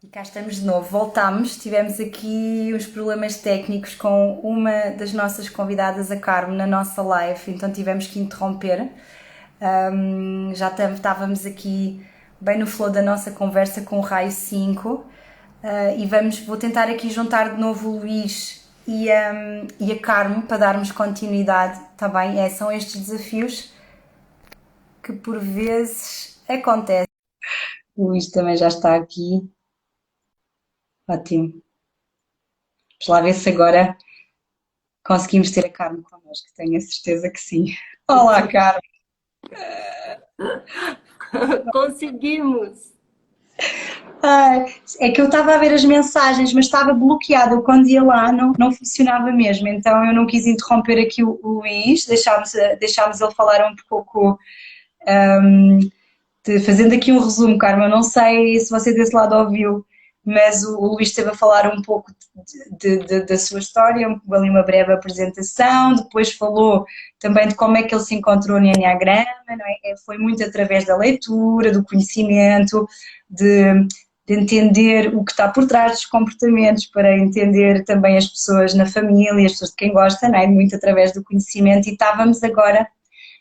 E cá estamos de novo, voltámos, tivemos aqui uns problemas técnicos com uma das nossas convidadas, a Carmo, na nossa live, então tivemos que interromper. Já estávamos aqui bem no flow da nossa conversa com o Raio 5 e vou tentar aqui juntar de novo o Luís e a Carmo para darmos continuidade, está bem? São estes desafios que por vezes acontecem. O Luís também já está aqui, ótimo. Vamos lá ver se agora conseguimos ter a Carmo connosco, tenho a certeza que sim. Olá, Carmo! Conseguimos! Ai, é que eu estava a ver as mensagens, mas estava bloqueada. Quando ia lá não funcionava mesmo, então eu não quis interromper aqui o Luís, deixámos ele falar um pouco, um, fazendo aqui um resumo, Carmo. Eu não sei se você desse lado ouviu, mas o Luís esteve a falar um pouco da sua história, ali uma breve apresentação, depois falou também de como é que ele se encontrou no Enneagrama, não é? Foi muito através da leitura, do conhecimento, de, de entender o que está por trás dos comportamentos, para entender também as pessoas na família, as pessoas de quem gosta, não é? Muito através do conhecimento. E estávamos agora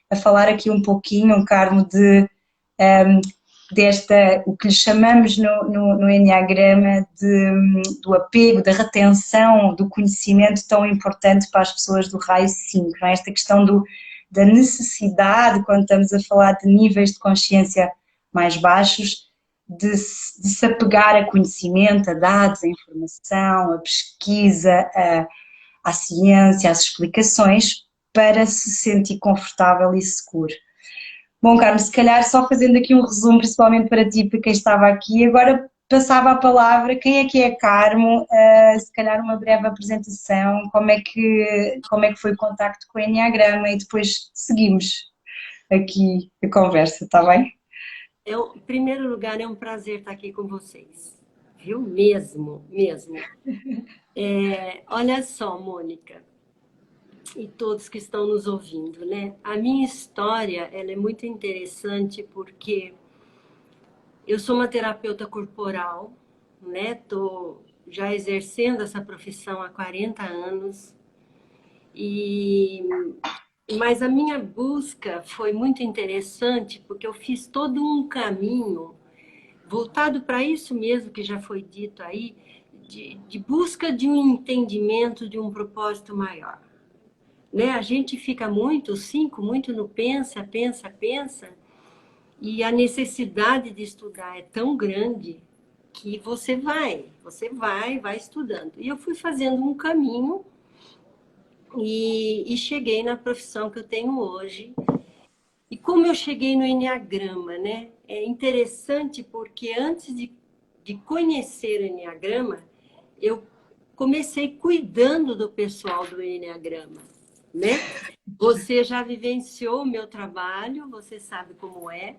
a falar aqui um pouquinho, Carmo, um, o que lhe chamamos no Enneagrama do apego, da retenção do conhecimento tão importante para as pessoas do raio 5, não é? Esta questão da necessidade, quando estamos a falar de níveis de consciência mais baixos, de se apegar a conhecimento, a dados, a informação, a pesquisa, à ciência, às explicações, para se sentir confortável e seguro. Bom, Carlos, se calhar só fazendo aqui um resumo, principalmente para ti, para quem estava aqui, agora passava a palavra, quem é que é a Carmo, se calhar uma breve apresentação, como é que foi o contacto com o Enneagrama e depois seguimos aqui a conversa, está bem? Em primeiro lugar, é um prazer estar aqui com vocês. Viu? Mesmo, mesmo. Olha só, Mônica, e todos que estão nos ouvindo, né? A minha história, ela é muito interessante porque eu sou uma terapeuta corporal, né? Tô já exercendo essa profissão há 40 anos. E mas a minha busca foi muito interessante porque eu fiz todo um caminho voltado para isso mesmo que já foi dito aí, de busca de um entendimento, de um propósito maior. Né? A gente fica muito, cinco, muito no pensa, pensa, pensa, e a necessidade de estudar é tão grande que vai estudando. E eu fui fazendo um caminho e cheguei na profissão que eu tenho hoje. E como eu cheguei no Enneagrama, né? É interessante porque antes de conhecer o Enneagrama, eu comecei cuidando do pessoal do Enneagrama, né? Você já vivenciou o meu trabalho, você sabe como é.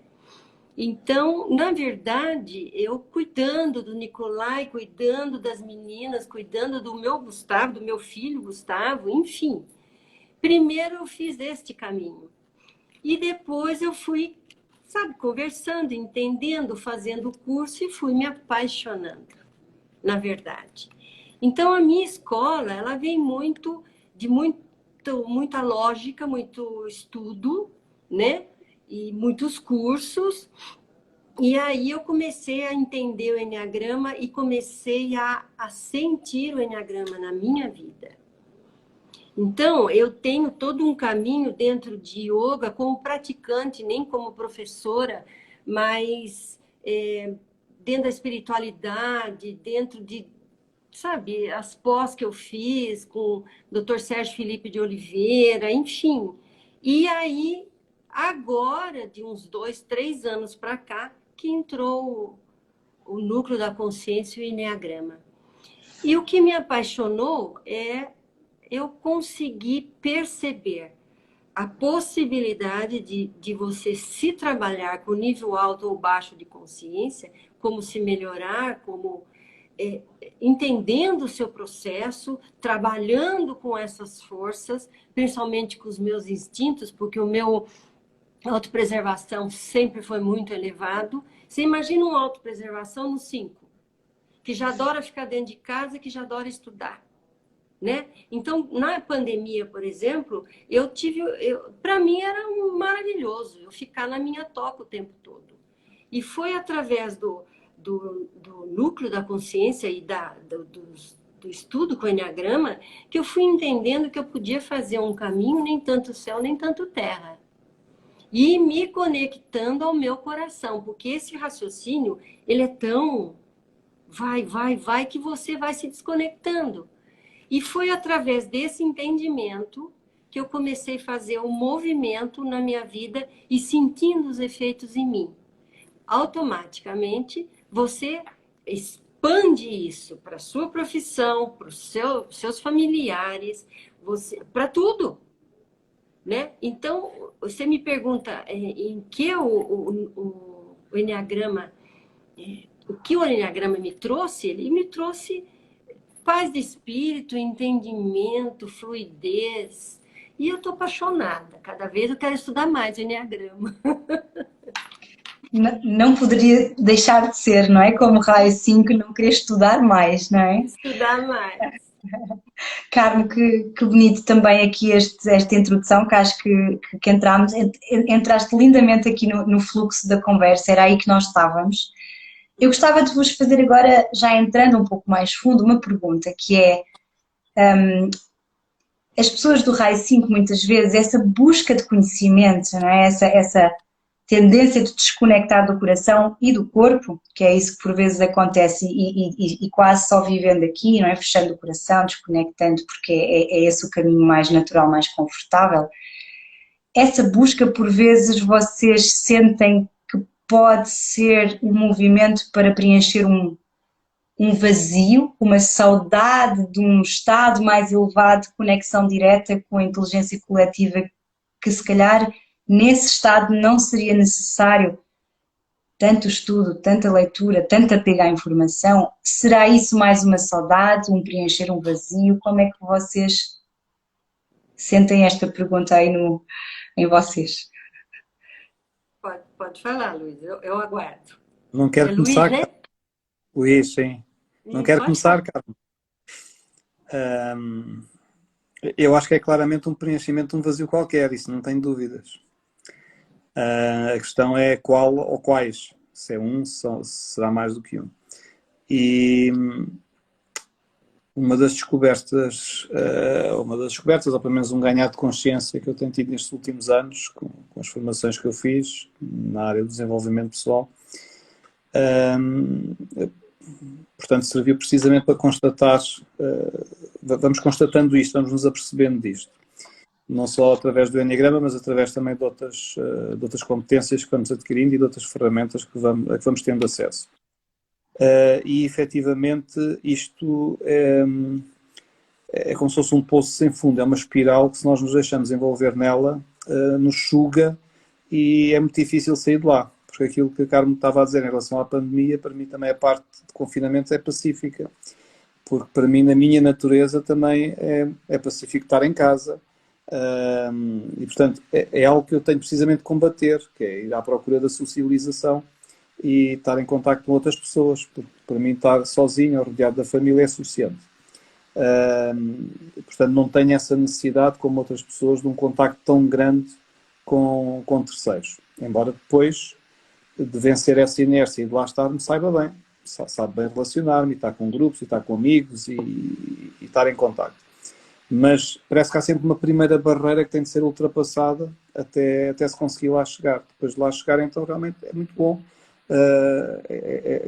Então, na verdade, eu cuidando do Nicolai, cuidando das meninas, cuidando do meu Gustavo, do meu filho Gustavo, enfim. Primeiro eu fiz este caminho. E depois eu fui, sabe, conversando, entendendo, fazendo o curso e fui me apaixonando, na verdade. Então a minha escola, ela vem muita lógica, muito estudo, né? E muitos cursos. E aí eu comecei a entender o Enneagrama e comecei a sentir o Enneagrama na minha vida. Então, eu tenho todo um caminho dentro de yoga como praticante, nem como professora, mas dentro da espiritualidade, dentro de, sabe, as pós que eu fiz com o Dr. Sérgio Felipe de Oliveira, enfim. E aí, agora, de uns 2, 3 anos para cá, que entrou o núcleo da consciência e o Enneagrama. E o que me apaixonou é eu consegui perceber a possibilidade de você se trabalhar com nível alto ou baixo de consciência, como se melhorar, como entendendo o seu processo, trabalhando com essas forças, principalmente com os meus instintos, porque o meu autopreservação sempre foi muito elevado. Você imagina uma autopreservação no 5? que já adora ficar dentro de casa, que já adora estudar, né? Então, na pandemia, por exemplo, para mim era maravilhoso eu ficar na minha toca o tempo todo. E foi através do núcleo da consciência e do estudo com o Enneagrama que eu fui entendendo que eu podia fazer um caminho nem tanto céu, nem tanto terra. E me conectando ao meu coração, porque esse raciocínio, ele é tão vai, que você vai se desconectando. E foi através desse entendimento que eu comecei a fazer um movimento na minha vida e sentindo os efeitos em mim. Automaticamente, você expande isso para a sua profissão, para os seus familiares, para tudo. Né? Então, você me pergunta em que o Enneagrama, o que o Enneagrama me trouxe? Ele me trouxe paz de espírito, entendimento, fluidez. E eu estou apaixonada. Cada vez eu quero estudar mais o Enneagrama. Não poderia deixar de ser, não é? Como raio 5, não querer estudar mais, não é? Estudar mais. Carmo, que bonito também aqui esta introdução, que acho que entraste lindamente aqui no fluxo da conversa, era aí que nós estávamos. Eu gostava de vos fazer agora, já entrando um pouco mais fundo, uma pergunta, que é, as pessoas do raio 5 muitas vezes, essa busca de conhecimento, não é? Essa tendência de desconectar do coração e do corpo, que é isso que por vezes acontece e quase só vivendo aqui, não é? Fechando o coração, desconectando, porque é esse o caminho mais natural, mais confortável. Essa busca, por vezes, vocês sentem que pode ser um movimento para preencher um vazio, uma saudade de um estado mais elevado de conexão direta com a inteligência coletiva, que se calhar nesse estado não seria necessário tanto estudo, tanta leitura, tanto apego à informação. Será isso mais uma saudade, um preencher um vazio? Como é que vocês sentem esta pergunta aí em vocês? Pode falar, Luiz, eu aguardo. Não quero começar, Luiz, né? Luiz, sim. Não quero começar, Carmo. Eu acho que é claramente um preenchimento de um vazio qualquer, isso não tenho dúvidas. A questão é qual ou quais. Se é um, será mais do que um. E uma das descobertas, ou pelo menos um ganhar de consciência que eu tenho tido nestes últimos anos, com as formações que eu fiz na área do desenvolvimento pessoal, portanto, serviu precisamente para constatar, vamos constatando isto, vamos nos apercebendo disto. Não só através do Enneagrama, mas através também de outras competências que vamos adquirindo e de outras ferramentas a que vamos tendo acesso. E, efetivamente, isto é como se fosse um poço sem fundo, é uma espiral que, se nós nos deixamos envolver nela, nos suga e é muito difícil sair de lá. Porque aquilo que a Carmo estava a dizer em relação à pandemia, para mim também a parte de confinamento é pacífica. Porque para mim, na minha natureza, também é pacífico estar em casa. E, portanto, é algo que eu tenho precisamente de combater, que é ir à procura da socialização e estar em contacto com outras pessoas, porque para mim estar sozinho ou rodeado da família é suficiente. Portanto, não tenho essa necessidade, como outras pessoas, de um contacto tão grande com terceiros. Embora depois de vencer essa inércia e de lá estar, me saiba bem. Sabe bem relacionar-me, estar com grupos, estar com amigos e estar em contacto. Mas parece que há sempre uma primeira barreira que tem de ser ultrapassada até se conseguir lá chegar. Depois de lá chegar, então, realmente é muito bom.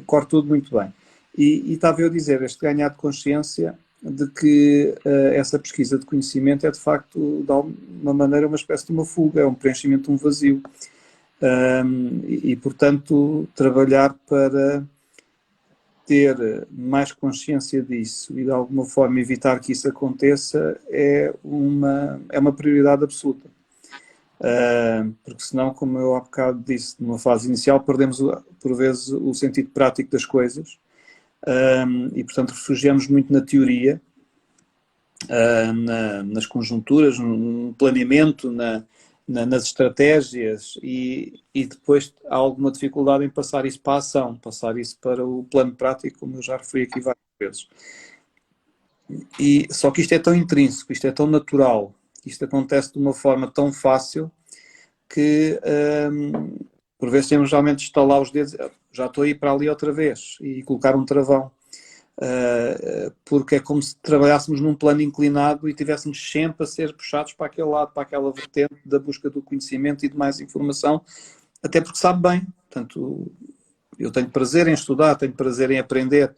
Corre tudo muito bem. E estava eu a dizer, este ganhar de consciência de que essa pesquisa de conhecimento é, de facto, de alguma maneira, uma espécie de uma fuga, é um preenchimento de um vazio. Portanto, trabalhar para ter mais consciência disso e de alguma forma evitar que isso aconteça é uma prioridade absoluta. Porque senão, como eu há bocado disse, numa fase inicial, perdemos por vezes o sentido prático das coisas e, portanto, refugiamos muito na teoria, nas conjunturas, no planeamento, nas estratégias e depois há alguma dificuldade em passar isso para a ação, passar isso para o plano prático, como eu já referi aqui várias vezes. Só que isto é tão intrínseco, isto é tão natural, isto acontece de uma forma tão fácil que por vezes temos realmente de estalar os dedos, já estou a ir para ali outra vez e colocar um travão. Porque é como se trabalhássemos num plano inclinado e tivéssemos sempre a ser puxados para aquele lado, para aquela vertente da busca do conhecimento e de mais informação, até porque sabe bem. Portanto, eu tenho prazer em estudar, tenho prazer em aprender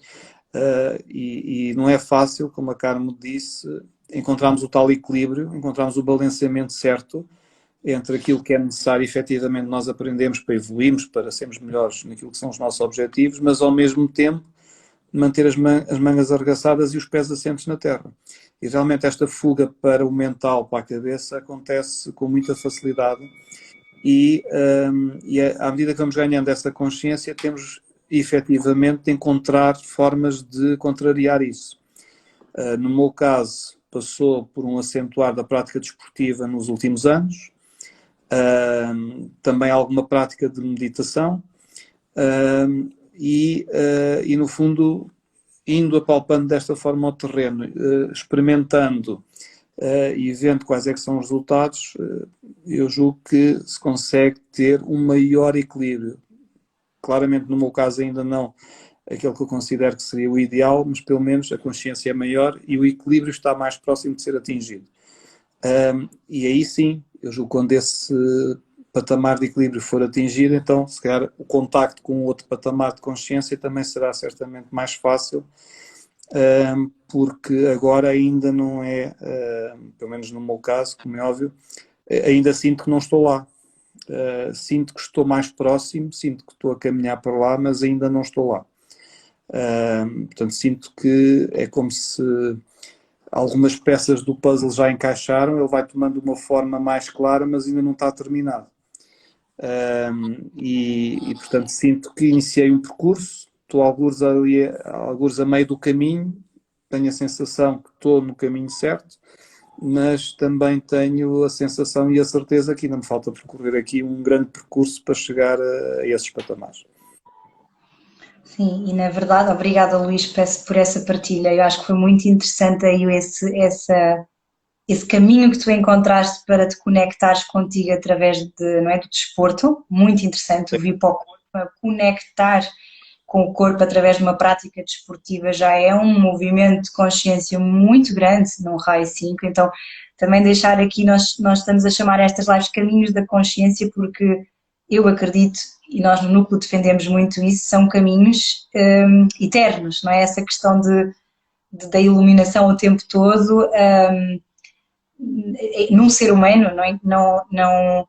e não é fácil, como a Carmo disse, encontrarmos o tal equilíbrio, encontrarmos o balanceamento certo entre aquilo que é necessário efetivamente nós aprendemos para evoluirmos, para sermos melhores naquilo que são os nossos objetivos, mas ao mesmo tempo manter as mangas arregaçadas e os pés assentes na terra. E realmente esta fuga para o mental, para a cabeça, acontece com muita facilidade e à medida que vamos ganhando essa consciência, temos efetivamente de encontrar formas de contrariar isso. No meu caso, passou por um acentuar da prática desportiva nos últimos anos, também alguma prática de meditação, e no fundo, indo apalpando desta forma ao terreno, experimentando e vendo quais é que são os resultados, eu julgo que se consegue ter um maior equilíbrio. Claramente, no meu caso, ainda não aquele que eu considero que seria o ideal, mas pelo menos a consciência é maior e o equilíbrio está mais próximo de ser atingido. E aí sim, eu julgo que quando esse patamar de equilíbrio for atingido, então, se calhar, o contacto com outro patamar de consciência também será certamente mais fácil, porque agora ainda não é, pelo menos no meu caso, como é óbvio, ainda sinto que não estou lá. Sinto que estou mais próximo, sinto que estou a caminhar para lá, mas ainda não estou lá. Portanto, sinto que é como se algumas peças do puzzle já encaixaram, ele vai tomando uma forma mais clara, mas ainda não está terminado. Portanto, sinto que iniciei um percurso, estou algures a meio do caminho, tenho a sensação que estou no caminho certo, mas também tenho a sensação e a certeza que ainda me falta percorrer aqui um grande percurso para chegar a esses patamares. Sim, e na verdade, obrigada Luís por essa partilha. Eu acho que foi muito interessante aí esse caminho que tu encontraste para te conectares contigo através não é, do desporto. Muito interessante, o vir para o corpo, conectar com o corpo através de uma prática desportiva já é um movimento de consciência muito grande num raio 5, então também deixar aqui, nós estamos a chamar estas lives caminhos da consciência porque eu acredito, e nós no Núcleo defendemos muito isso, são caminhos eternos, não é? Essa questão da iluminação o tempo todo num ser humano, não,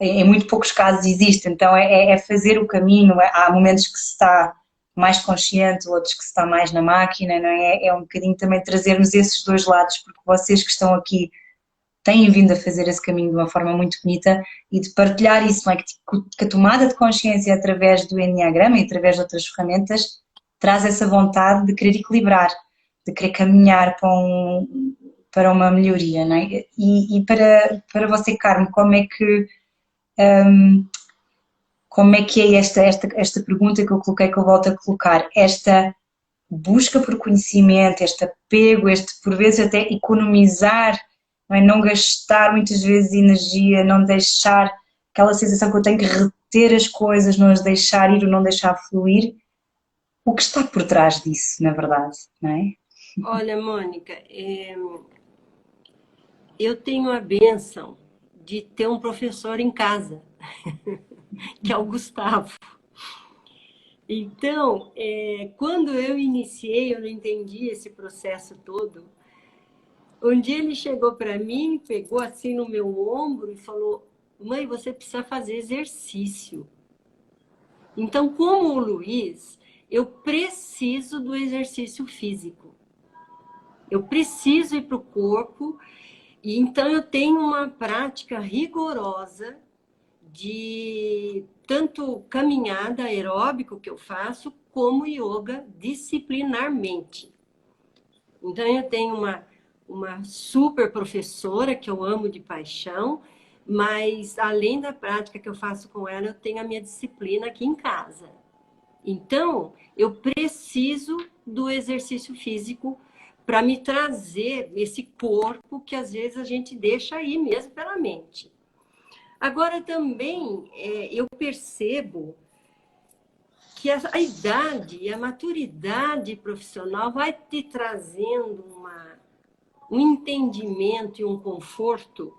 em muito poucos casos existe, então é fazer o caminho, há momentos que se está mais consciente, outros que se está mais na máquina, não é? É um bocadinho também trazermos esses dois lados, porque vocês que estão aqui têm vindo a fazer esse caminho de uma forma muito bonita e de partilhar isso, não é? Que a tomada de consciência através do Enneagrama e através de outras ferramentas traz essa vontade de querer equilibrar, de querer caminhar para uma melhoria, não é? E para você, Carmo, como é que é esta pergunta que eu coloquei, que eu volto a colocar, esta busca por conhecimento, este apego, este por vezes até economizar, não gastar muitas vezes energia, não deixar aquela sensação que eu tenho que reter as coisas, não as deixar ir ou não deixar fluir, o que está por trás disso, na verdade, não é? Olha, Mônica, eu tenho a bênção de ter um professor em casa, que é o Gustavo. Então, quando eu iniciei, eu não entendi esse processo todo. Um dia ele chegou para mim, pegou assim no meu ombro e falou: mãe, você precisa fazer exercício. Então, como o Luís, eu preciso do exercício físico. Eu preciso ir para o corpo. E então eu tenho uma prática rigorosa de tanto caminhada aeróbico que eu faço, como yoga disciplinarmente. Então eu tenho uma super professora que eu amo de paixão, Mas, além da prática que eu faço com ela, eu tenho a minha disciplina aqui em casa. Então, eu preciso do exercício físico para me trazer esse corpo que às vezes a gente deixa aí mesmo pela mente. Agora também eu percebo que a idade e a maturidade profissional vai te trazendo um entendimento e um conforto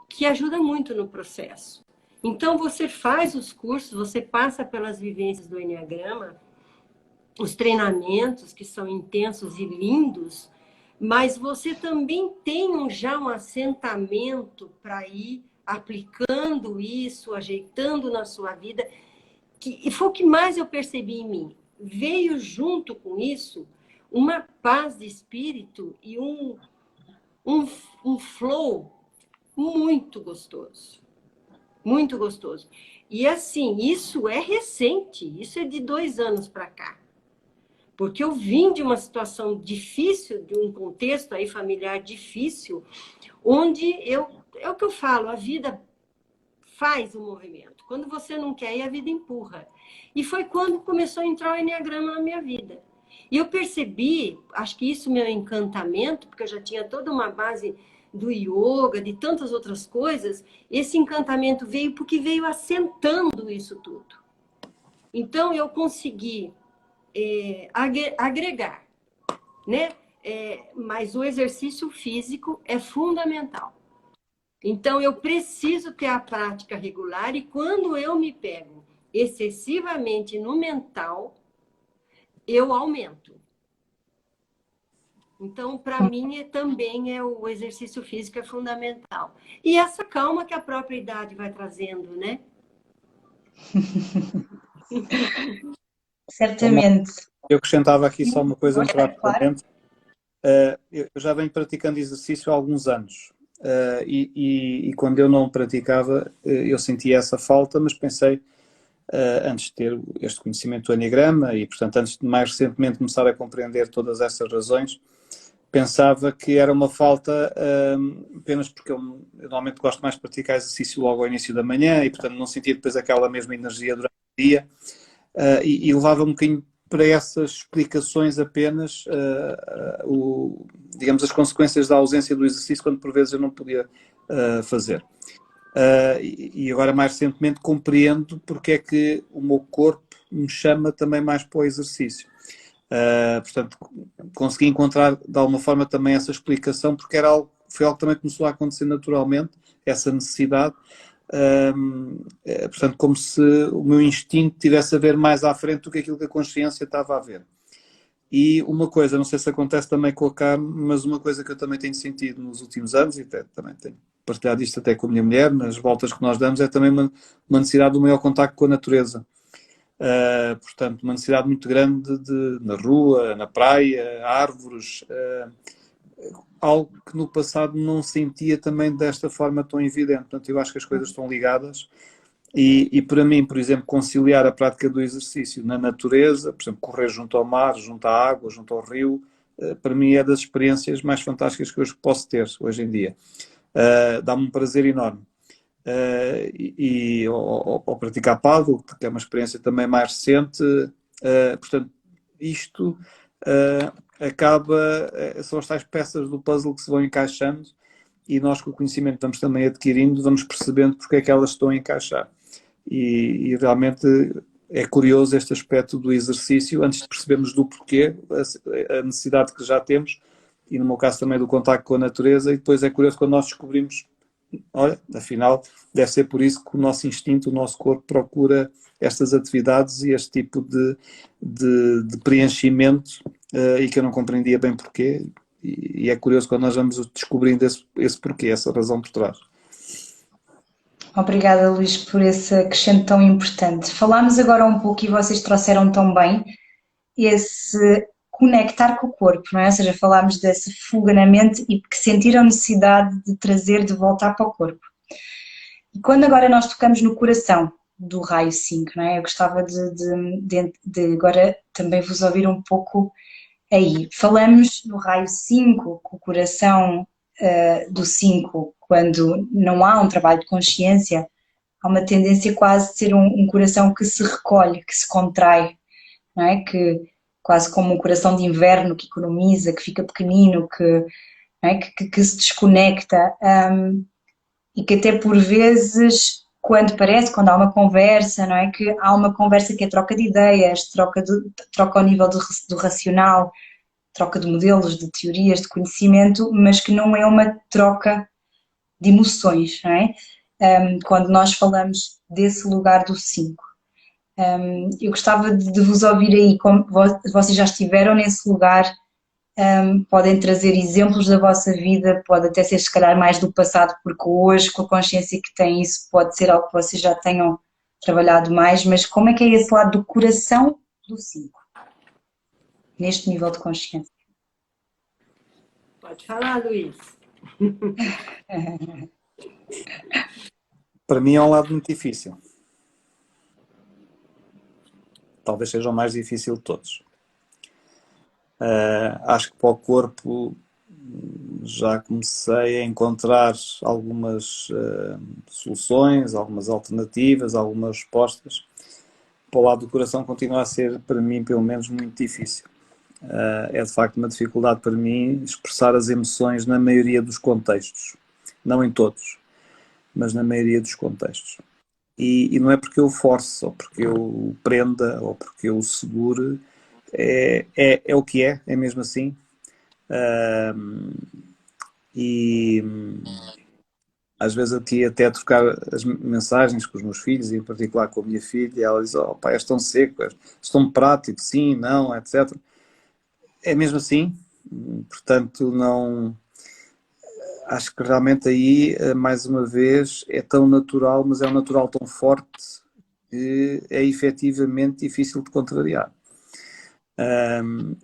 que ajuda muito no processo. Então, você faz os cursos, você passa pelas vivências do Enneagrama, os treinamentos que são intensos e lindos, mas você também tem já um assentamento para ir aplicando isso, ajeitando na sua vida, e foi o que mais eu percebi em mim. Veio junto com isso uma paz de espírito e um flow muito gostoso. Muito gostoso. E assim, isso é recente, isso é de 2 anos para cá. Porque eu vim de uma situação difícil, de um contexto aí familiar difícil, onde é o que eu falo, a vida faz o movimento. Quando você não quer ir, a vida empurra. E foi quando começou a entrar o Enneagrama na minha vida. E eu percebi, acho que isso é meu encantamento, porque eu já tinha toda uma base do yoga, de tantas outras coisas, esse encantamento veio porque veio assentando isso tudo. Então, eu consegui agregar, né? Mas o exercício físico é fundamental. Então, eu preciso ter a prática regular e quando eu me pego excessivamente no mental, eu aumento. Então, para mim, também o exercício físico é fundamental. E essa calma que a própria idade vai trazendo, né? Certamente. Eu acrescentava aqui só uma coisa muito Claro. rapidamente. Eu já venho praticando exercício há alguns anos. E quando eu não praticava, eu sentia essa falta, mas pensei, antes de ter este conhecimento do Enneagrama e, portanto, antes de mais recentemente começar a compreender todas essas razões, pensava que era uma falta apenas porque eu normalmente gosto mais de praticar exercício logo ao início da manhã e, portanto, não sentia depois aquela mesma energia durante o dia e levava um bocadinho para essas explicações apenas, digamos, as consequências da ausência do exercício quando por vezes eu não podia fazer. E agora mais recentemente compreendo porque é que o meu corpo me chama também mais para o exercício. Portanto, consegui encontrar de alguma forma também essa explicação porque foi algo que também começou a acontecer naturalmente, essa necessidade. Portanto, como se o meu instinto tivesse a ver mais à frente do que aquilo que a consciência estava a ver. E uma coisa, não sei se acontece também com a Carmen, mas uma coisa que eu também tenho sentido nos últimos anos, e também tenho partilhado isto até com a minha mulher, nas voltas que nós damos, é também uma necessidade do maior contacto com a natureza. Portanto, uma necessidade muito grande na rua, na praia, árvores, algo que no passado não sentia também desta forma tão evidente. Portanto, eu acho que as coisas estão ligadas e para mim, por exemplo, conciliar a prática do exercício na natureza, por exemplo, correr junto ao mar, junto à água, junto ao rio, para mim é das experiências mais fantásticas que eu posso ter hoje em dia. Dá-me um prazer enorme. Ou praticar paddle, que é uma experiência também mais recente, portanto, isto são as tais peças do puzzle que se vão encaixando e nós com o conhecimento que vamos também adquirindo, vamos percebendo porque é que elas estão a encaixar. E realmente é curioso este aspecto do exercício, antes de percebermos do porquê, a necessidade que já temos, e no meu caso também do contacto com a natureza, e depois é curioso quando nós descobrimos, olha, afinal, deve ser por isso que o nosso instinto, o nosso corpo procura estas atividades e este tipo de preenchimento e que eu não compreendia bem porquê. E é curioso quando nós vamos descobrindo esse porquê, essa razão por trás. Obrigada, Luís, por esse acrescento tão importante. Falámos agora um pouco e vocês trouxeram tão bem esse conectar com o corpo, não é? Ou seja, falámos dessa fuga na mente e que sentiram necessidade de trazer, de voltar para o corpo. E quando agora nós tocamos no coração do raio 5, não é? Eu gostava de agora também vos ouvir um pouco aí. Falamos no raio 5, com o coração do 5, quando não há um trabalho de consciência, há uma tendência quase de ser um coração que se recolhe, que se contrai, não é? Que, quase como um coração de inverno que economiza, que fica pequenino, não é? Que se desconecta, e que até por vezes, quando há uma conversa, não é? Que há uma conversa que é troca de ideias, troca ao nível do racional, troca de modelos, de teorias, de conhecimento, mas que não é uma troca de emoções, não é? Quando nós falamos desse lugar do 5. Eu gostava de vos ouvir aí, como vocês já estiveram nesse lugar, podem trazer exemplos da vossa vida, pode até ser se calhar mais do passado, porque hoje, com a consciência que têm, isso pode ser algo que vocês já tenham trabalhado mais, mas como é que é esse lado do coração do 5, neste nível de consciência? Pode falar, Luiz. Para mim é um lado muito difícil. Talvez seja o mais difícil de todos. Acho que para o corpo já comecei a encontrar algumas soluções, algumas alternativas, algumas respostas. Para o lado do coração continua a ser, para mim, pelo menos, muito difícil. É de facto uma dificuldade para mim expressar as emoções na maioria dos contextos. Não em todos, mas na maioria dos contextos. E não é porque eu force, ou porque eu prenda, ou porque eu segure, é o que é mesmo assim. E às vezes aqui até a trocar as mensagens com os meus filhos, e em particular com a minha filha, e ela diz, oh pai, és tão seco, és tão prático, sim, não, etc. É mesmo assim, portanto não... Acho que realmente aí, mais uma vez, é tão natural, mas é um natural tão forte que é efetivamente difícil de contrariar.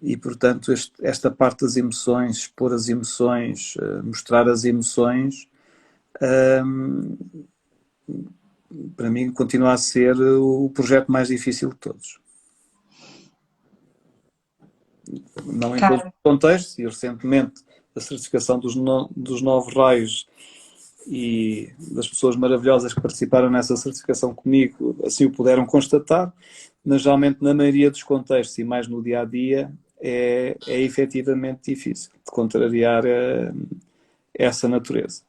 E, portanto, esta parte das emoções, expor as emoções, mostrar as emoções, para mim continua a ser o projeto mais difícil de todos. Não em todos os contextos, e recentemente a certificação dos 9 raios e das pessoas maravilhosas que participaram nessa certificação comigo assim o puderam constatar, mas realmente na maioria dos contextos e mais no dia-a-dia é efetivamente difícil de contrariar essa natureza.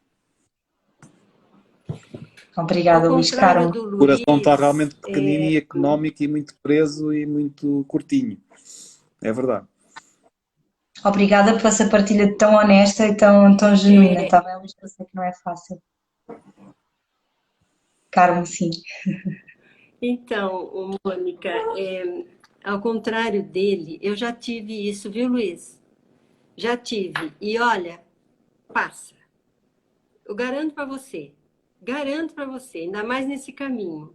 Obrigada, Luís Carmo. O coração está realmente pequenino e económico e muito preso e muito curtinho. É verdade. Obrigada por essa partilha tão honesta e tão genuína, está bem, Luís? Eu sei que não é fácil. Carmo, sim. Então, Mônica, ao contrário dele, eu já tive isso, viu, Luiz? Já tive. E olha, passa. Eu garanto para você, ainda mais nesse caminho.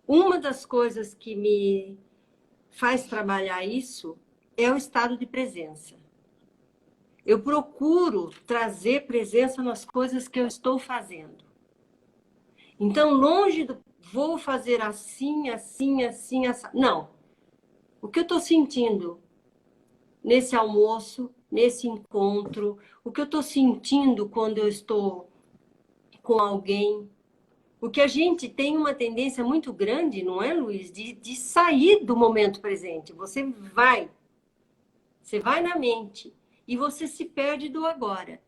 Uma das coisas que me faz trabalhar isso é o estado de presença. Eu procuro trazer presença nas coisas que eu estou fazendo. Então, longe do vou fazer assim, assim, assim, assim. Não. O que eu estou sentindo nesse almoço, nesse encontro, o que eu estou sentindo quando eu estou com alguém. Porque a gente tem uma tendência muito grande, não é, Luiz, de sair do momento presente. Você vai na mente e você se perde do agora.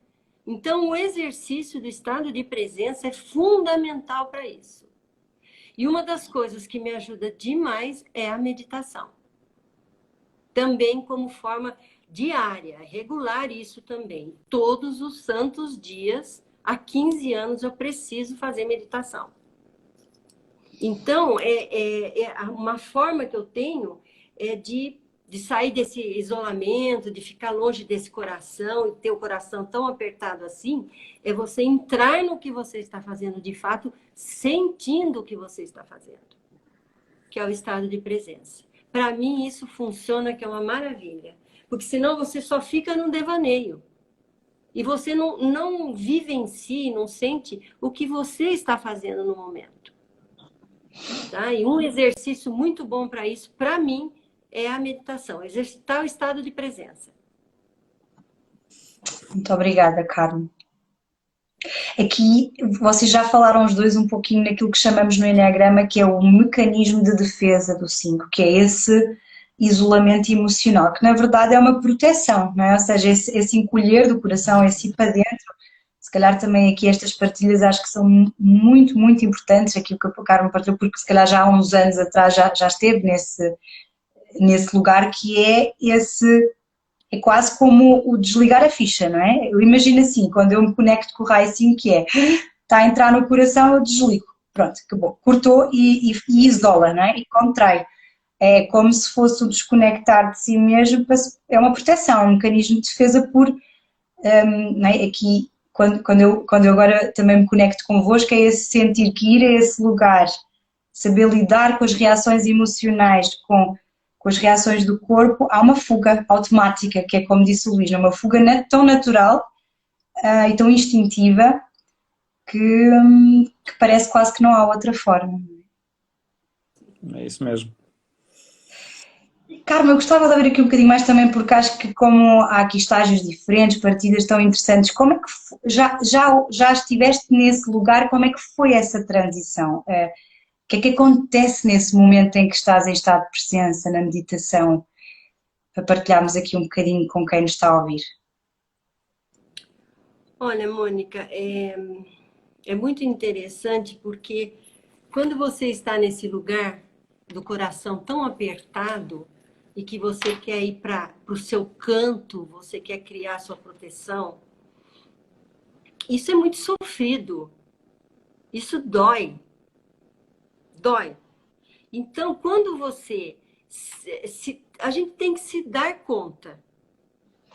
Então, o exercício do estado de presença é fundamental para isso. E uma das coisas que me ajuda demais é a meditação. Também como forma diária, regular isso também. Todos os santos dias, há 15 anos, eu preciso fazer meditação. Então, uma forma que eu tenho é de sair desse isolamento, de ficar longe desse coração e ter o coração tão apertado assim, é você entrar no que você está fazendo de fato, sentindo o que você está fazendo, que é o estado de presença. Para mim, isso funciona, que é uma maravilha, porque senão você só fica no devaneio. E você não vive em si, não sente o que você está fazendo no momento. Tá? E um exercício muito bom para isso, para mim, é a meditação, exercitar o estado de presença. Muito obrigada, Carmen. Aqui, vocês já falaram os dois um pouquinho naquilo que chamamos no Eneagrama, que é o mecanismo de defesa do 5, que é esse isolamento emocional, que na verdade é uma proteção, não é? Ou seja, esse encolher do coração, esse ir para dentro. Se calhar também aqui estas partilhas acho que são muito, muito importantes, aqui o que a Carmen partilhou, porque se calhar já há uns anos atrás já esteve nesse lugar, que é esse... É quase como o desligar a ficha, não é? Eu imagino assim, quando eu me conecto com o raio 5, que é, está a entrar no coração, eu desligo. Pronto, acabou. Cortou e isola, não é? E contrai. É como se fosse o desconectar de si mesmo, é uma proteção, um mecanismo de defesa não é? Aqui, quando eu agora também me conecto convosco, é esse sentir que ir a esse lugar, saber lidar com as reações emocionais, com as reações do corpo, há uma fuga automática, que é como disse o Luís, uma fuga tão natural e tão instintiva que parece quase que não há outra forma. É isso mesmo. Carmen, eu gostava de ouvir aqui um bocadinho mais também, porque acho que como há aqui estágios diferentes, partidas tão interessantes, como é que já estiveste nesse lugar, como é que foi essa transição? O que é que acontece nesse momento em que estás em estado de presença, na meditação, para partilharmos aqui um bocadinho com quem nos está a ouvir? Olha, Mônica, é muito interessante porque quando você está nesse lugar do coração tão apertado e que você quer ir para o seu canto, você quer criar sua proteção, isso é muito sofrido. Isso dói. Dói. Então, quando você... a gente tem que se dar conta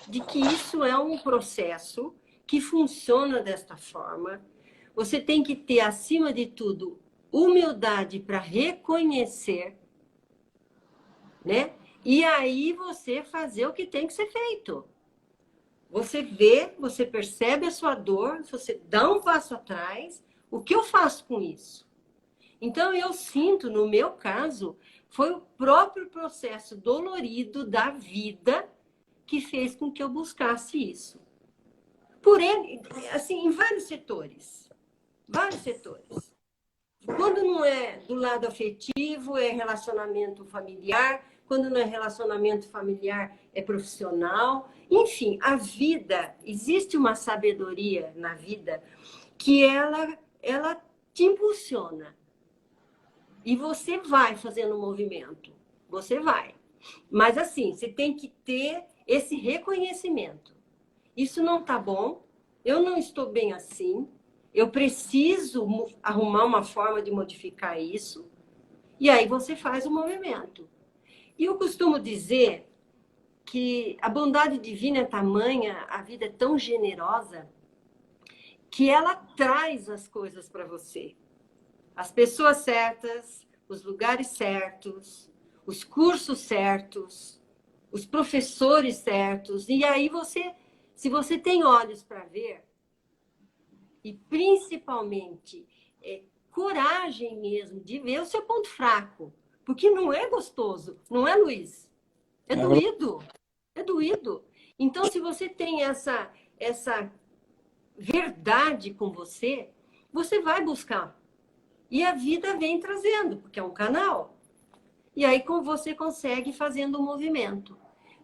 de que isso é um processo que funciona desta forma. Você tem que ter, acima de tudo, humildade para reconhecer, né? E aí você fazer o que tem que ser feito. Você vê, você percebe a sua dor, você dá um passo atrás. O que eu faço com isso? Então, eu sinto, no meu caso, foi o próprio processo dolorido da vida que fez com que eu buscasse isso. Porém, assim, em vários setores. Vários setores. Quando não é do lado afetivo, é relacionamento familiar. Quando não é relacionamento familiar, é profissional. Enfim, a vida, existe uma sabedoria na vida que ela te impulsiona. E você vai fazendo um movimento. Você vai. Mas assim, você tem que ter esse reconhecimento. Isso não está bom, eu não estou bem assim, eu preciso arrumar uma forma de modificar isso, e aí você faz o movimento. E eu costumo dizer que a bondade divina é tamanha, a vida é tão generosa, que ela traz as coisas para você. As pessoas certas, os lugares certos, os cursos certos, os professores certos, e aí você... Se você tem olhos para ver, e principalmente coragem mesmo de ver o seu ponto fraco, porque não é gostoso, não é, Luiz? É doído, é doído. Então, se você tem essa verdade com você, você vai buscar. E a vida vem trazendo, porque é um canal. E aí você consegue fazendo um movimento.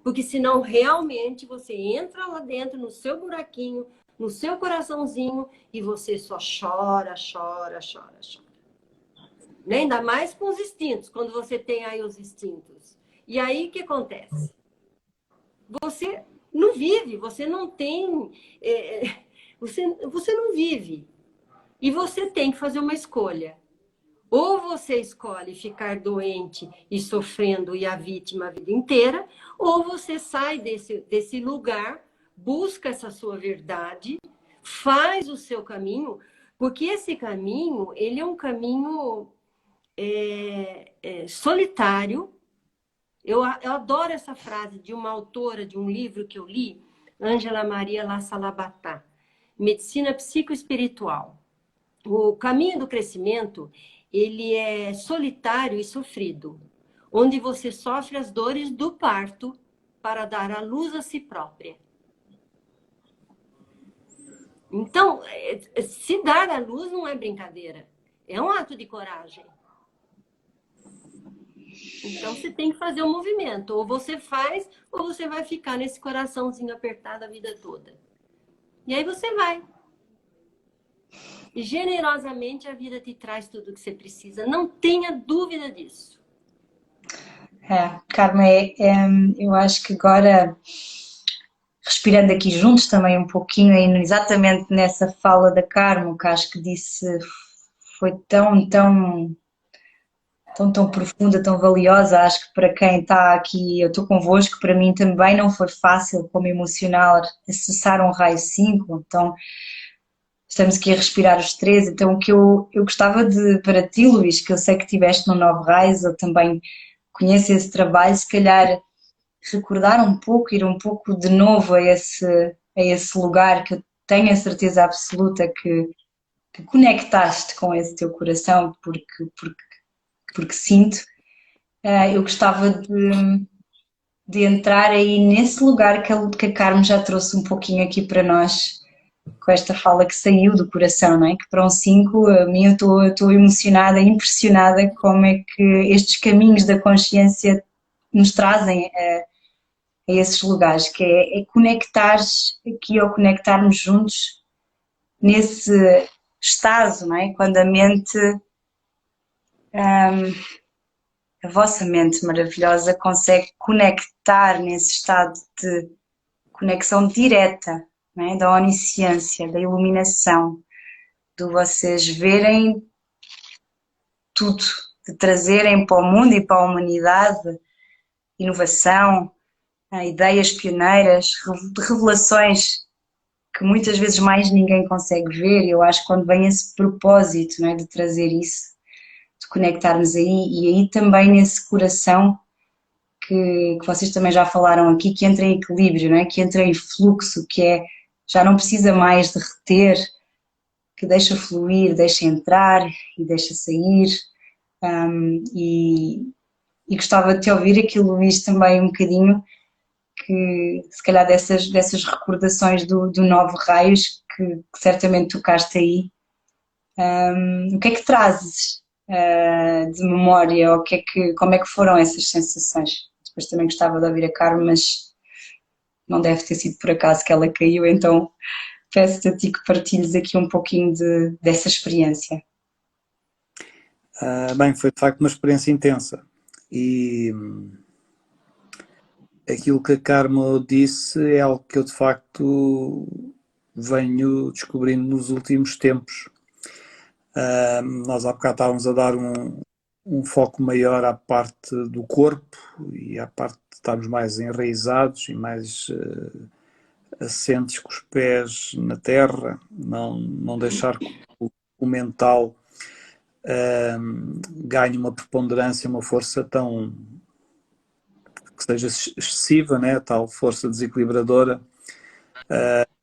Porque senão realmente você entra lá dentro no seu buraquinho, no seu coraçãozinho e você só chora, chora, chora, chora. Né? Ainda mais com os instintos, quando você tem aí os instintos. E aí o que acontece? Você não vive, você não tem... você não vive. E você tem que fazer uma escolha. Ou você escolhe ficar doente e sofrendo e a vítima a vida inteira, ou você sai desse lugar, busca essa sua verdade, faz o seu caminho, porque esse caminho, ele é um caminho solitário. Eu adoro essa frase de uma autora de um livro que eu li, Ângela Maria La Salabatà, Medicina Psicoespiritual. O caminho do crescimento, ele é solitário e sofrido, onde você sofre as dores do parto para dar à luz a si própria. Então, se dar à luz não é brincadeira, é um ato de coragem. Então, você tem que fazer o movimento. Ou você faz, ou você vai ficar nesse coraçãozinho apertado a vida toda. E aí você vai. E generosamente a vida te traz tudo o que você precisa. Não tenha dúvida disso. Carmen, eu acho que agora, respirando aqui juntos também um pouquinho, exatamente nessa fala da Carmen, que acho que disse foi tão profunda, tão valiosa. Acho que para quem está aqui, eu estou convosco, para mim também não foi fácil, como emocional, acessar um raio 5. Então, estamos aqui a respirar os três. Então, o que eu gostava para ti, Luís, que eu sei que estiveste no 9 raios, eu também conheço esse trabalho, se calhar recordar um pouco, ir um pouco de novo a esse lugar que eu tenho a certeza absoluta que conectaste com esse teu coração, porque sinto. Eu gostava de entrar aí nesse lugar que a Carmen já trouxe um pouquinho aqui para nós, com esta fala que saiu do coração, não é? Que para um 5, a mim eu estou emocionada, impressionada como é que estes caminhos da consciência nos trazem a esses lugares, que é conectares aqui ou conectarmos juntos nesse estado, não é? Quando a mente, a vossa mente maravilhosa consegue conectar nesse estado de conexão direta, não é? Da onisciência, da iluminação, de vocês verem tudo, de trazerem para o mundo e para a humanidade inovação, ideias pioneiras, de revelações que muitas vezes mais ninguém consegue ver. Eu acho que quando vem esse propósito, não é, de trazer isso, de conectarmos aí, e aí também nesse coração que vocês também já falaram aqui, que entra em equilíbrio, não é? Que entra em fluxo, já não precisa mais de reter, que deixa fluir, deixa entrar e deixa sair. E gostava de te ouvir aqui, Luís, também um bocadinho, que se calhar dessas recordações do 9 raios que certamente tocaste aí. O que é que trazes de memória, ou como é que foram essas sensações? Depois também gostava de ouvir a Carmen, mas não deve ter sido por acaso que ela caiu, então peço-te a ti que partilhes aqui um pouquinho dessa experiência. Bem, foi de facto uma experiência intensa e aquilo que a Carmen disse é algo que eu de facto venho descobrindo nos últimos tempos. Nós há bocado estávamos a dar um foco maior à parte do corpo e à parte de estarmos mais enraizados e mais assentes com os pés na terra, não deixar que o mental ganhe uma preponderância, uma força tão que seja excessiva, né? Tal força desequilibradora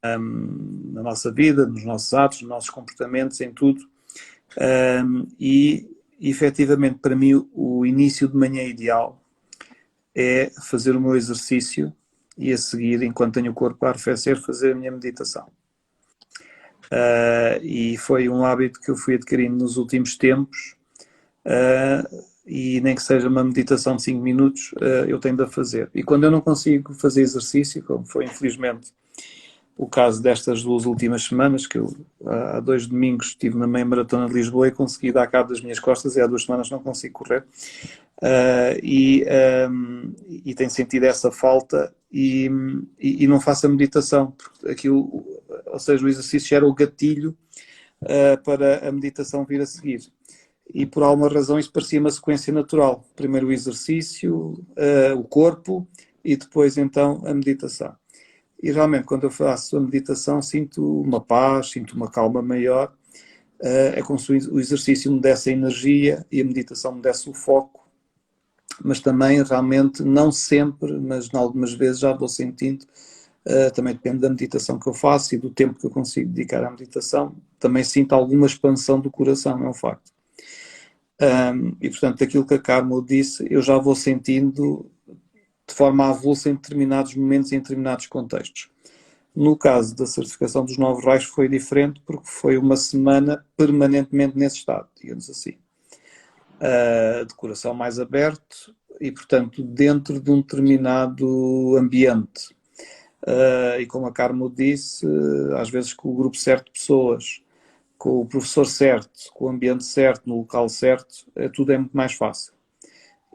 na nossa vida, nos nossos atos, nos nossos comportamentos, em tudo. E efetivamente para mim o início de manhã ideal é fazer o meu exercício e a seguir, enquanto tenho o corpo a arrefecer, fazer a minha meditação. E foi um hábito que eu fui adquirindo nos últimos tempos, e nem que seja uma meditação de 5 minutos, eu tendo a fazer. E quando eu não consigo fazer exercício, como foi infelizmente o caso destas 2 últimas semanas, que eu há 2 domingos estive na meia maratona de Lisboa e consegui dar cabo das minhas costas, e há 2 semanas não consigo correr, e tenho sentido essa falta e não faço a meditação, porque aquilo, ou seja, o exercício era o gatilho para a meditação vir a seguir. E por alguma razão isso parecia uma sequência natural. Primeiro o exercício, o corpo e depois então a meditação. E realmente quando eu faço a meditação sinto uma paz, sinto uma calma maior. É como se o exercício me desse a energia e a meditação me desse o foco. Mas também realmente, não sempre, mas em algumas vezes já vou sentindo, também depende da meditação que eu faço e do tempo que eu consigo dedicar à meditação, também sinto alguma expansão do coração, é um facto. E portanto, aquilo que a Carmen disse, eu já vou sentindo de forma avulsa em determinados momentos, em determinados contextos. No caso da certificação dos 9 raios foi diferente porque foi uma semana permanentemente nesse estado, digamos assim. De coração mais aberto e, portanto, dentro de um determinado ambiente. E como a Carmo disse, às vezes com o grupo certo de pessoas, com o professor certo, com o ambiente certo, no local certo, tudo é muito mais fácil.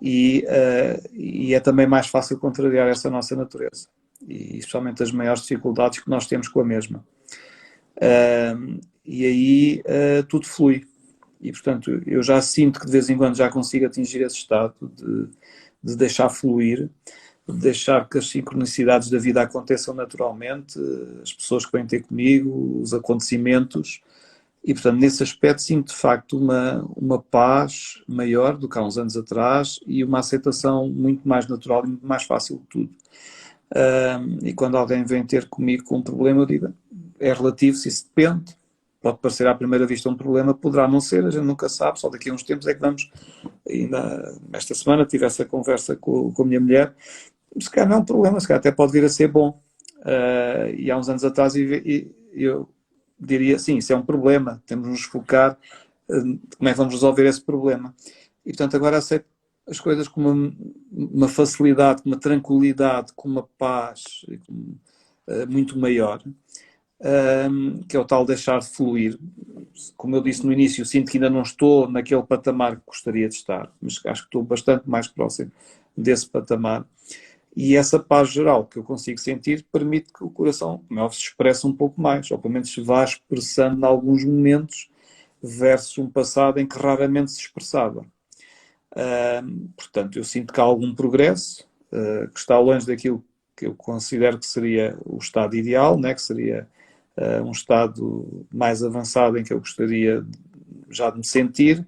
E é também mais fácil contrariar essa nossa natureza. E especialmente as maiores dificuldades que nós temos com a mesma. E aí tudo flui. E, portanto, eu já sinto que de vez em quando já consigo atingir esse estado de deixar fluir, de deixar que as sincronicidades da vida aconteçam naturalmente, as pessoas que vêm ter comigo, os acontecimentos. E, portanto, nesse aspecto sinto, de facto, uma paz maior do que há uns anos atrás e uma aceitação muito mais natural e muito mais fácil de tudo. E quando alguém vem ter comigo com um problema, eu digo, é relativo, se isso depende. Pode parecer à primeira vista um problema, poderá não ser, a gente nunca sabe, só daqui a uns tempos é que vamos. Ainda esta semana tive essa conversa com a minha mulher, se calhar não é um problema, se calhar até pode vir a ser bom. E há uns anos atrás eu diria, sim, isso é um problema, temos de nos focar como é que vamos resolver esse problema. E portanto agora aceito as coisas com uma facilidade, com uma tranquilidade, com uma paz muito maior. Que é o tal deixar de fluir. Como eu disse no início, sinto que ainda não estou naquele patamar que gostaria de estar, mas acho que estou bastante mais próximo desse patamar. E essa paz geral que eu consigo sentir permite que o coração, como é óbvio, se expresse um pouco mais, ou pelo menos se vá expressando em alguns momentos, versus um passado em que raramente se expressava. Portanto, eu sinto que há algum progresso, que está longe daquilo que eu considero que seria o estado ideal, né? Que seria um estado mais avançado em que eu gostaria já de me sentir,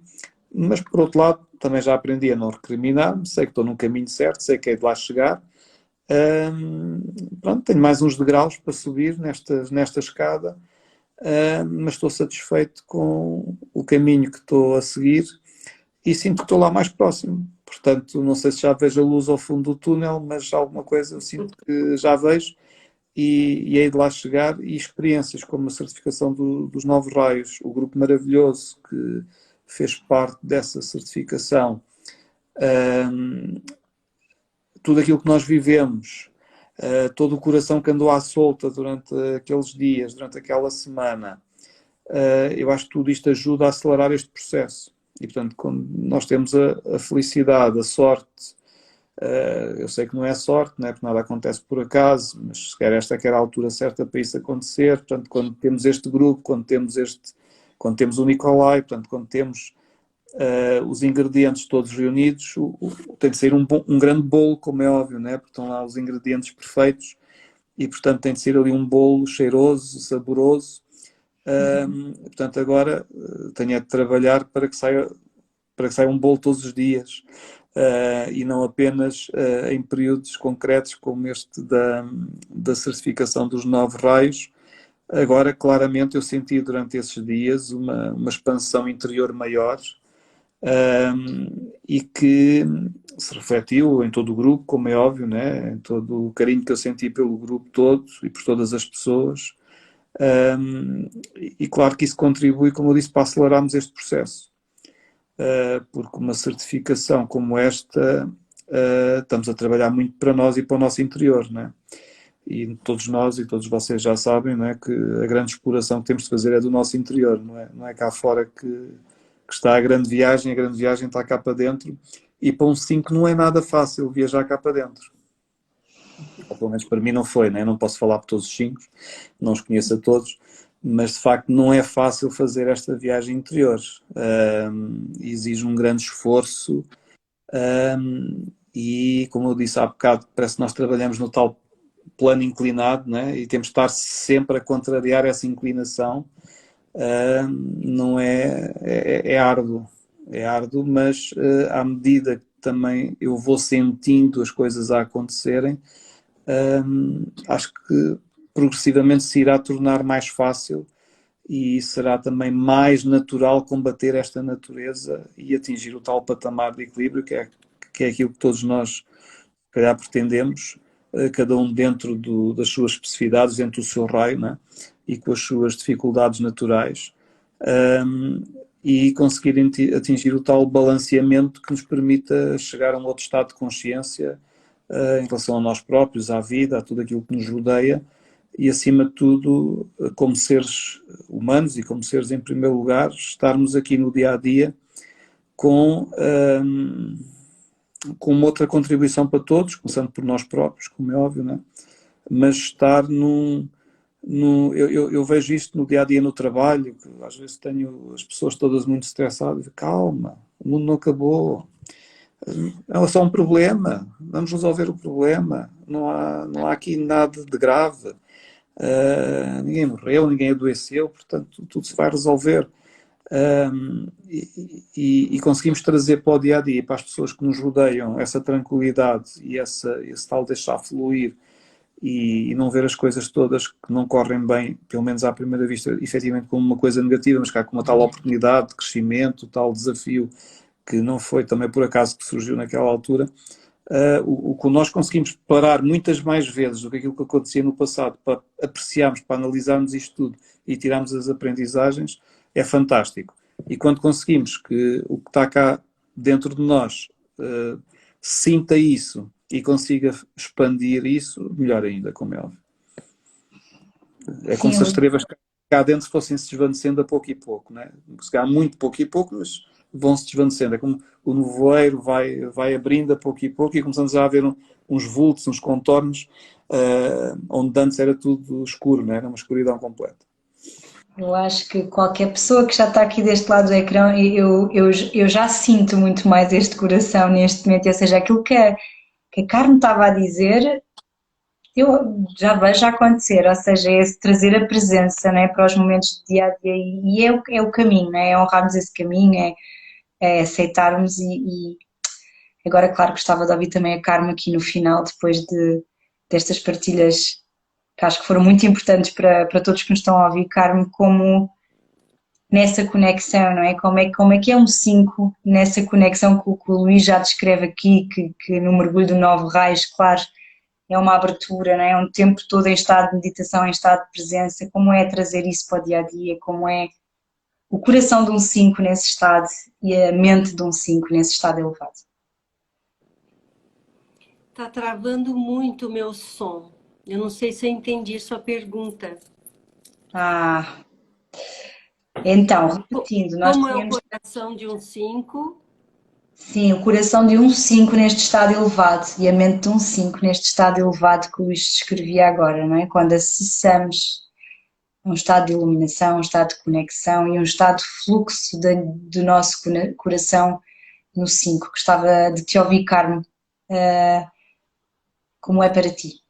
mas por outro lado também já aprendi a não recriminar-me, sei que estou no caminho certo, sei que é de lá chegar. Pronto, tenho mais uns degraus para subir nesta escada, mas estou satisfeito com o caminho que estou a seguir e sinto que estou lá mais próximo. Portanto, não sei se já vejo a luz ao fundo do túnel, mas alguma coisa eu sinto que já vejo e hei de lá chegar. E experiências como a certificação dos 9 raios, o grupo maravilhoso que fez parte dessa certificação, tudo aquilo que nós vivemos, todo o coração que andou à solta durante aqueles dias, durante aquela semana, eu acho que tudo isto ajuda a acelerar este processo. E, portanto, quando nós temos a felicidade, a sorte, eu sei que não é sorte, né, porque nada acontece por acaso, mas se calhar esta que era a altura certa para isso acontecer. Portanto, quando temos este grupo, quando temos o Nicolai, portanto, quando temos os ingredientes todos reunidos, tem de ser um grande bolo, como é óbvio, né, porque estão lá os ingredientes perfeitos e, portanto, tem de ser ali um bolo cheiroso, saboroso. Portanto, agora tenho de trabalhar para que saia um bolo todos os dias e não apenas em períodos concretos como este da certificação dos 9 raios. Agora, claramente, eu senti durante esses dias uma expansão interior maior e que se refletiu em todo o grupo, como é óbvio, né? Em todo o carinho que eu senti pelo grupo todo e por todas as pessoas. E claro que isso contribui, como eu disse, para acelerarmos este processo, porque uma certificação como esta estamos a trabalhar muito para nós e para o nosso interior, né? E todos nós e todos vocês já sabem, né, que a grande exploração que temos de fazer é do nosso interior, não é cá fora que está a grande viagem está cá para dentro, e para um 5 não é nada fácil viajar cá para dentro. Ou pelo menos para mim não foi, né? Eu não posso falar por todos os 5, não os conheço a todos, mas de facto não é fácil fazer esta viagem interior. Exige um grande esforço e, como eu disse há bocado, parece que nós trabalhamos no tal plano inclinado, né? E temos de estar sempre a contrariar essa inclinação. Não é árduo, mas à medida que também eu vou sentindo as coisas a acontecerem, acho que progressivamente se irá tornar mais fácil e será também mais natural combater esta natureza e atingir o tal patamar de equilíbrio que é aquilo que todos nós, se calhar, pretendemos, cada um dentro das suas especificidades, dentro do seu raio, né? E com as suas dificuldades naturais, e conseguir atingir o tal balanceamento que nos permita chegar a um outro estado de consciência em relação a nós próprios, à vida, a tudo aquilo que nos rodeia, e acima de tudo, como seres humanos e como seres em primeiro lugar, estarmos aqui no dia a dia com uma outra contribuição para todos, começando por nós próprios, como é óbvio, né? Mas estar eu vejo isto no dia a dia no trabalho, que às vezes tenho as pessoas todas muito estressadas. Calma, o mundo não acabou, é só um problema, vamos resolver o problema, não há aqui nada de grave, ninguém morreu, ninguém adoeceu, portanto tudo se vai resolver. E conseguimos trazer para o dia a dia, para as pessoas que nos rodeiam, essa tranquilidade e esse tal deixar fluir, e não ver as coisas todas que não correm bem, pelo menos à primeira vista, efetivamente como uma coisa negativa, mas cá com uma tal oportunidade de crescimento, tal desafio, que não foi também por acaso que surgiu naquela altura. O que nós conseguimos parar muitas mais vezes do que aquilo que acontecia no passado, para apreciarmos, para analisarmos isto tudo e tirarmos as aprendizagens, é fantástico. E quando conseguimos que o que está cá dentro de nós sinta isso e consiga expandir isso, melhor ainda, como é óbvio. É como se as trevas cá dentro fossem se desvanecendo a pouco e pouco, né? Se calhar muito pouco e pouco, mas vão se desvanecendo. É como o nevoeiro vai abrindo a pouco e pouco, e começamos a ver uns vultos, uns contornos, onde antes era tudo escuro, né? Era uma escuridão completa. Eu acho que qualquer pessoa que já está aqui deste lado do ecrã, eu já sinto muito mais este coração neste momento, ou seja, aquilo que a Carmen estava a dizer, eu já vejo acontecer, ou seja, é esse trazer a presença, né, para os momentos do dia a dia, e é o caminho, né, é honrarmos esse caminho, é aceitarmos, e agora, claro, gostava de ouvir também a Carmen aqui no final, depois destas partilhas, que acho que foram muito importantes para todos que nos estão a ouvir, Carmen, como nessa conexão, não é? Como é que é um 5 nessa conexão que o Luís já descreve aqui, que no mergulho do 9 raios, claro, é uma abertura, não é? É um tempo todo em estado de meditação, em estado de presença. Como é trazer isso para o dia a dia? Como é o coração de um 5 nesse estado e a mente de um 5 nesse estado elevado? Está travando muito o meu som. Eu não sei se eu entendi sua pergunta. Então, repetindo, nós como tínhamos... é o coração de um 5? Sim, o coração de um 5 neste estado elevado e a mente de um 5 neste estado elevado que o Luís descrevia agora, não é? Quando acessamos um estado de iluminação, um estado de conexão e um estado de fluxo do nosso coração no 5. Gostava de te ouvir, Carmen, como é para ti?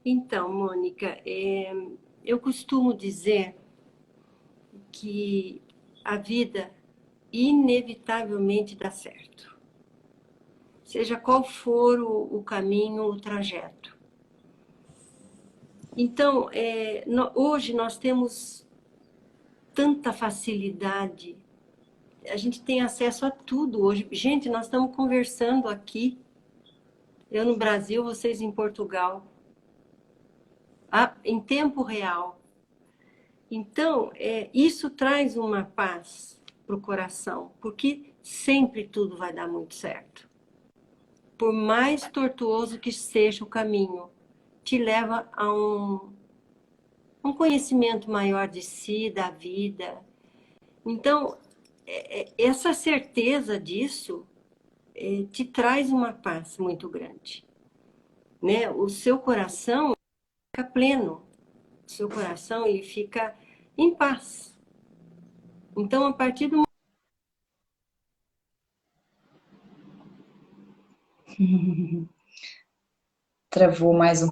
Então, Mônica, eu costumo dizer que a vida inevitavelmente dá certo. Seja qual for o caminho, o trajeto. Então, hoje nós temos tanta facilidade, a gente tem acesso a tudo hoje. Gente, nós estamos conversando aqui, eu no Brasil, vocês em Portugal, em tempo real. Então, isso traz uma paz para o coração, porque sempre tudo vai dar muito certo. Por mais tortuoso que seja o caminho, te leva a um conhecimento maior de si, da vida. Então, essa certeza disso te traz uma paz muito grande. Né? O seu coração fica pleno, o seu coração ele fica em paz. Então, a partir do Travou mais um.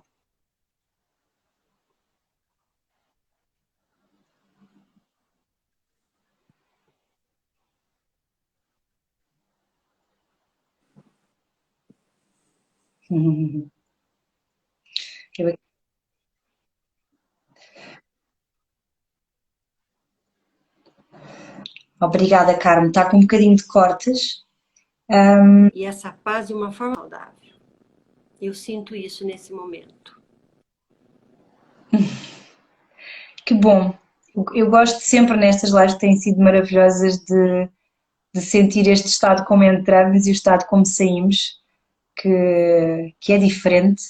Obrigada, Carmen. Está com um bocadinho de cortes. E essa paz de uma forma saudável. Eu sinto isso nesse momento. Que bom. Eu gosto sempre nestas lives que têm sido maravilhosas de sentir este estado como entramos e o estado como saímos, que é diferente.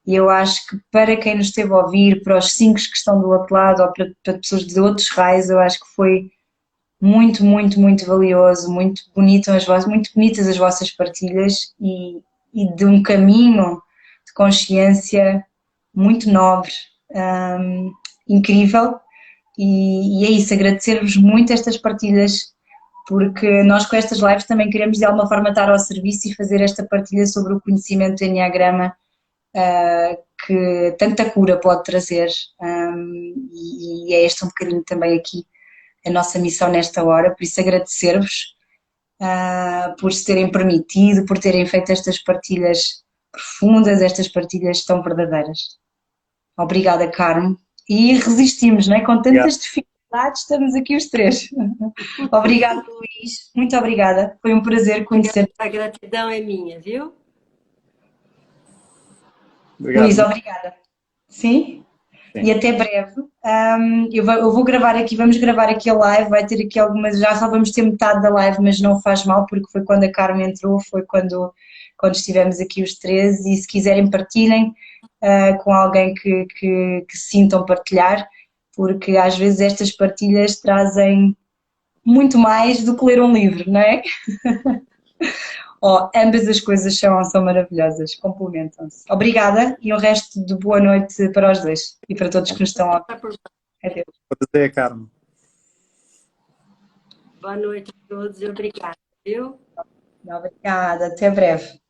E eu acho que para quem nos esteve a ouvir, para os 5 que estão do outro lado ou para pessoas de outros raios, eu acho que foi muito, muito, muito valioso, muito bonitas as vossas partilhas e de um caminho de consciência muito nobre, incrível. E é isso, agradecer-vos muito estas partilhas, porque nós com estas lives também queremos de alguma forma estar ao serviço e fazer esta partilha sobre o conhecimento do Enneagrama, que tanta cura pode trazer, e é este um bocadinho também aqui a nossa missão nesta hora, por isso agradecer-vos por se terem permitido, por terem feito estas partilhas profundas, estas partilhas tão verdadeiras. Obrigada, Carmo. E resistimos, não é? Com tantas dificuldades, estamos aqui os 3. Obrigada, Luís. Muito obrigada. Foi um prazer conhecer. A gratidão é minha, viu? Obrigado. Luís, obrigada. Sim? E até breve. Eu vou gravar aqui, vamos gravar aqui a live, vai ter aqui algumas, já só vamos ter metade da live, mas não faz mal, porque foi quando a Carmen entrou, foi quando estivemos aqui os 3, e se quiserem partilhem com alguém que sintam partilhar, porque às vezes estas partilhas trazem muito mais do que ler um livro, não é? Ambas as coisas são maravilhosas, complementam-se. Obrigada e um resto de boa noite para os dois e para todos que nos estão a ouvir. Adeus. Prazer, Carmo. Boa noite a todos e obrigada, viu? Obrigada, até breve.